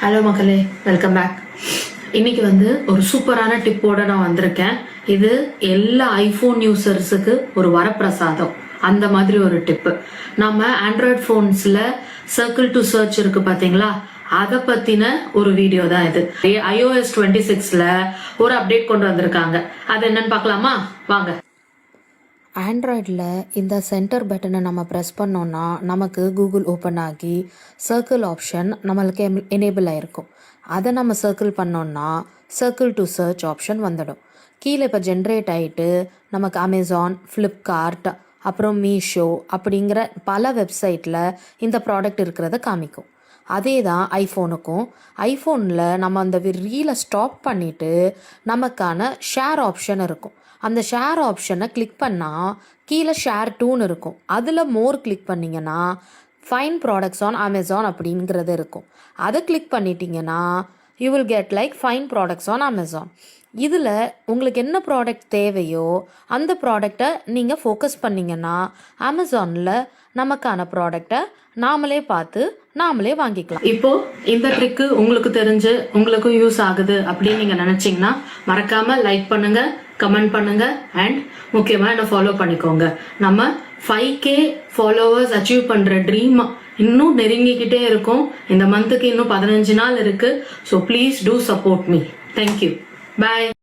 Hello மக்களே, welcome back. இன்னைக்கு ஒரு சூப்பரான டிப்போட நான் வந்திருக்கேன். இது எல்லா ஐபோன் யூசர்ஸுக்கு ஒரு வரப்பிரசாதம். அந்த மாதிரி ஒரு டிப்பு. நம்ம ஆண்ட்ராய்ட் போன்ஸ்ல சர்க்கிள் டு சர்ச் இருக்கு பாத்தீங்களா, அதை பத்தின ஒரு வீடியோ தான் இது. iOS 26ல ஒரு அப்டேட் கொண்டு வந்திருக்காங்க. அது என்னன்னு பார்க்கலாமா? வாங்க. ஆண்ட்ராய்டில் இந்த சென்டர் பட்டனை நம்ம ப்ரெஸ் பண்ணோன்னா நமக்கு கூகுள் ஓப்பன் ஆகி சர்க்கிள் ஆப்ஷன் நம்மளுக்கு எனேபிள் ஆகிருக்கும். அதை நம்ம சர்க்கிள் பண்ணோன்னா சர்க்கிள் டு சர்ச் ஆப்ஷன் வந்துடும். கீழே இப்போ ஜென்ரேட் ஆகிட்டு நமக்கு அமேசான், ஃப்ளிப்கார்ட், அப்புறம் மீஷோ அப்படிங்கிற பல வெப்சைட்டில் இந்த ப்ராடக்ட் இருக்கிறத காமிக்கும். அதே தான் ஐஃபோனுக்கும். ஐஃபோனில் நம்ம அந்த ரீலை ஸ்டாப் பண்ணிவிட்டு நமக்கான ஷேர் ஆப்ஷன் இருக்கும். அந்த ஷேர் ஆப்ஷனை கிளிக் பண்ணால் கீழே ஷேர் டூன்னு இருக்கும். அதில் மோர் கிளிக் பண்ணிங்கன்னா ஃபைன் ப்ராடக்ட்ஸ் ஆன் அமேசான் அப்படிங்கிறது இருக்கும். அதை கிளிக் பண்ணிட்டீங்கன்னா you will get like fine products on Amazon. இதில் உங்களுக்கு என்ன ப்ராடக்ட் தேவையோ அந்த ப்ராடக்டை நீங்கள் ஃபோக்கஸ் பண்ணிங்கன்னா அமேசானில் நமக்கான ப்ராடக்டை நாமளே பார்த்து நாமளே வாங்கிக்கலாம். இப்போ இந்த ட்ரிக்கு உங்களுக்கு தெரிஞ்சு உங்களுக்கும் யூஸ் ஆகுது அப்படின்னு நீங்க நினைச்சீங்கன்னா மறக்காம லைக் பண்ணுங்க, கமெண்ட் பண்ணுங்க அண்ட் முக்கியமா என்ன ஃபாலோ பண்ணிக்கோங்க. நம்ம 5K ஃபாலோவர்ஸ் அச்சீவ் பண்ற ட்ரீம் இன்னும் நெருங்கிக்கிட்டே இருக்கும். இந்த மந்த்துக்கு இன்னும் 15 நாள் இருக்கு. So please do support me. Thank you. Bye.